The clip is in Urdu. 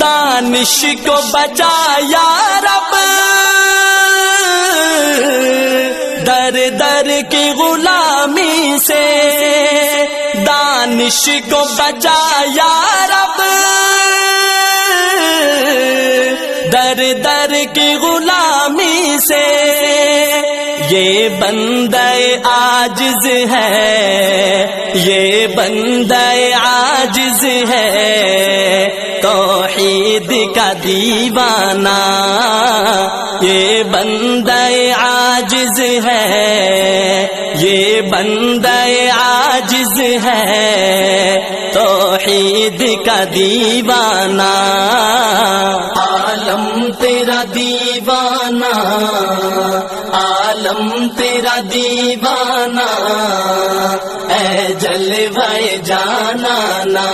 دانش کو بچا یا رب، در در کی غلامی سے، دانش کو بچا یا رب، در در کی غلامی سے، یہ بندہ عاجز ہے، یہ بندہ عاجز ہے، توحید کا دیوانہ، یہ بندہ عاجز ہے، یہ بندہ عاجز ہے، توحید کا دیوانہ، عالم تیرا دیوانہ، عالم تیرا دیوانہ، اے جلوہ جانانا،